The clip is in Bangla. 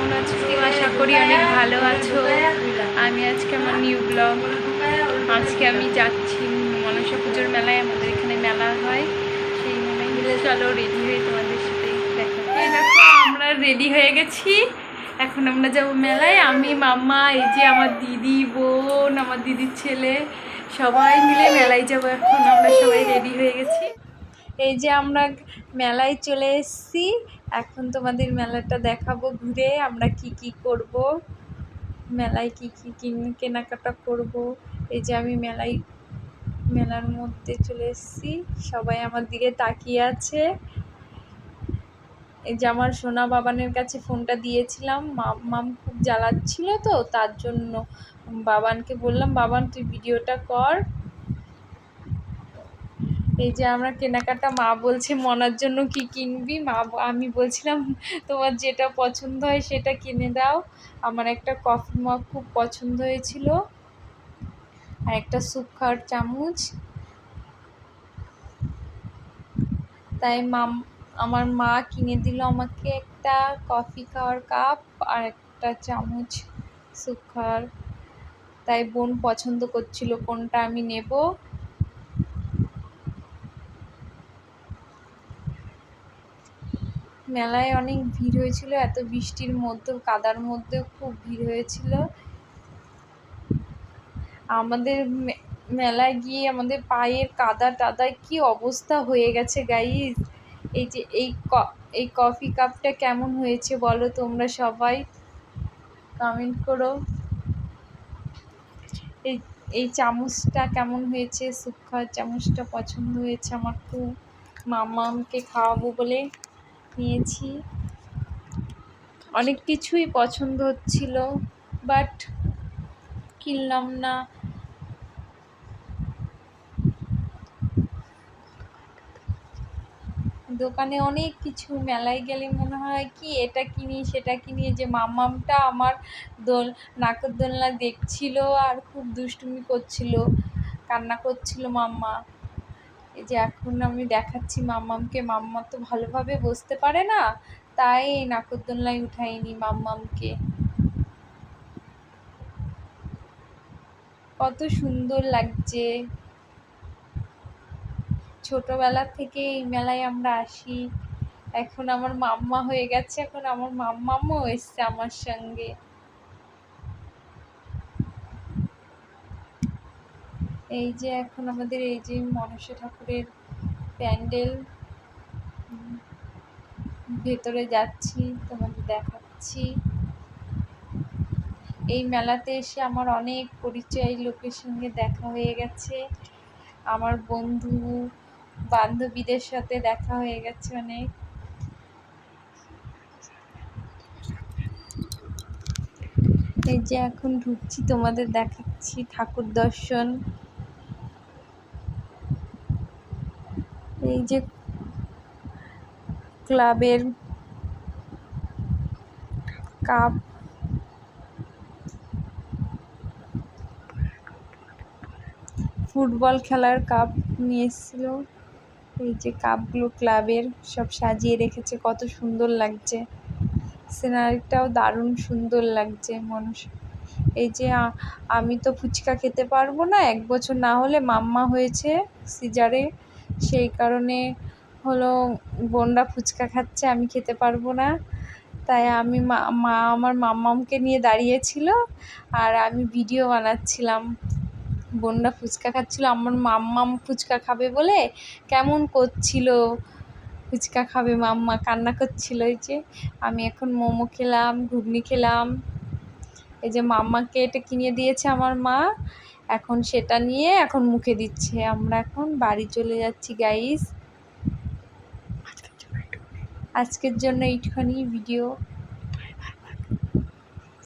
কেমন আছো? আশা করি অনেক ভালো আছো। আমি আজকে আমার নিউ ব্লগ। আজকে আমি যাচ্ছি মনসা পুজোর মেলায়। আমাদের এখানে মেলা হয়, সেই মেলায়। চলো রেডি হয়ে তোমাদের সাথে দেখা। দেখো আমরা রেডি হয়ে গেছি, এখন আমরা যাবো মেলায়। আমি, মাম্মা, এই যে আমার দিদি, বোন, আমার দিদির ছেলে, সবাই মিলে মেলায় যাবো। এখন আমরা সবাই রেডি হয়ে গেছি। এই যে আমরা মেলায় চলে এসেছি। এখন তোমাদের মেলাটা দেখাবো ঘুরে, আমরা কি কি করব, মেলায় কি কি কেনাকাটা করব। এই যে আমি মেলার মধ্যে চলে এসেছি, সবাই আমার দিকে তাকিয়ে আছে। এই যে আমার সোনা বাবানের কাছে ফোনটা দিয়েছিলাম, মাম খুব জ্বালাচ্ছিল, তো তার জন্য বাবানকে বললাম, বাবান তুই ভিডিওটা কর। এই যে আমরা কেনাকাটা, মা বলছে মনার জন্য কি কিনবি, আমি বলছিলাম তোমার যেটা পছন্দ হয় সেটা কিনে দাও। আমার একটা কফি মগ খুব পছন্দ হয়েছিল, আর একটা স্যুপ খাওয়ার চামচ। তাই আমার মা কিনে দিল আমাকে একটা কফি খাওয়ার কাপ আর একটা চামচ স্যুপ খাওয়ার। তাই বোন পছন্দ করছিল কোনটা আমি নেব। মেলায় অনেক ভিড় হয়েছিল, এত বৃষ্টির মধ্যেও, কাদার মধ্যেও খুব ভিড় হয়েছিল। আমাদের মেলায় গিয়ে আমাদের পায়ের কাদা টাদায় কি অবস্থা হয়ে গেছে গাইস। এই যে এই কফি কাপটা কেমন হয়েছে বলো তোমরা সবাই, কমেন্ট করো। এই এই চামচটা কেমন হয়েছে, স্যুপ খাওয়ার চামচটা পছন্দ হয়েছে আমার খুব। মাম্মামকে খাওয়াবো বলে নিয়েছি। অনেক কিছুই পছন্দ হচ্ছিল, বাট কিনলাম না। দোকানে অনেক কিছু, মেলায় গেলে মনে হয় কি এটা কিনি সেটা কিনি। যে মাম্মামটা আমার নাকের দোলনা দেখছিল আর খুব দুষ্টুমি করছিল, কান্না করছিল মাম্মা। এই যে এখন আমি দেখাচ্ছি মাম্মামকে, মাম্মা তো ভালোভাবে বসতে পারে না, তাই নাকের দোলনায় উঠাইনি মাম্মামকে। কত সুন্দর লাগছে। ছোটবেলা থেকে এই মেলায় আমরা আসি। এখন আমার মাম্মা হয়ে গেছে, এখন আমার মাম্মামও এসছে আমার সঙ্গে। এই যে এখন আমাদের এই যে মনসা ঠাকুরের প্যান্ডেল, ভেতরে যাচ্ছি, তোমাদের দেখাচ্ছি। এই মেলাতে এসে আমার অনেক পরিচয় লোকের সঙ্গে দেখা হয়ে গেছে, আমার বন্ধু বান্ধবীদের সাথে দেখা হয়ে গেছে অনেক। এই যে এখন ঢুকছি, তোমাদের দেখাচ্ছি ঠাকুর দর্শন। এই যে ক্লাবের কাপ, ফুটবল খেলার কাপ নিয়ে এসেছিল। এই যে কাপগুলো ক্লাবের সব সাজিয়ে রেখেছে, কত সুন্দর লাগছে। সিনারিটাও দারুণ সুন্দর লাগছে মানুষ। এই যে আমি তো ফুচকা খেতে পারবো না, 1 বছর না হলে মাম্মা হয়েছে সিজারে, সেই কারণে হলো বোনরা ফুচকা খাচ্ছে, আমি খেতে পারবো না। তাই আমি মা আমার মাম্মামকে নিয়ে দাঁড়িয়েছিল আর আমি ভিডিও বানাচ্ছিলাম। বোনরা ফুচকা খাচ্ছিল, আমার মাম্মাম ফুচকা খাবে বলে কেমন করছিল, ফুচকা খাবে মাম্মা, কান্না করছিল। এই যে আমি এখন মোমো খেলাম, ঘুগনি খেলাম। এই যে মাম্মাকে এটা কিনে দিয়েছে আমার মা, এখন সেটা নিয়ে এখন মুখে দিচ্ছে। আমরা এখন বাড়ি চলে যাচ্ছি গাইস। আজকের জন্য এইটুখানি ভিডিও।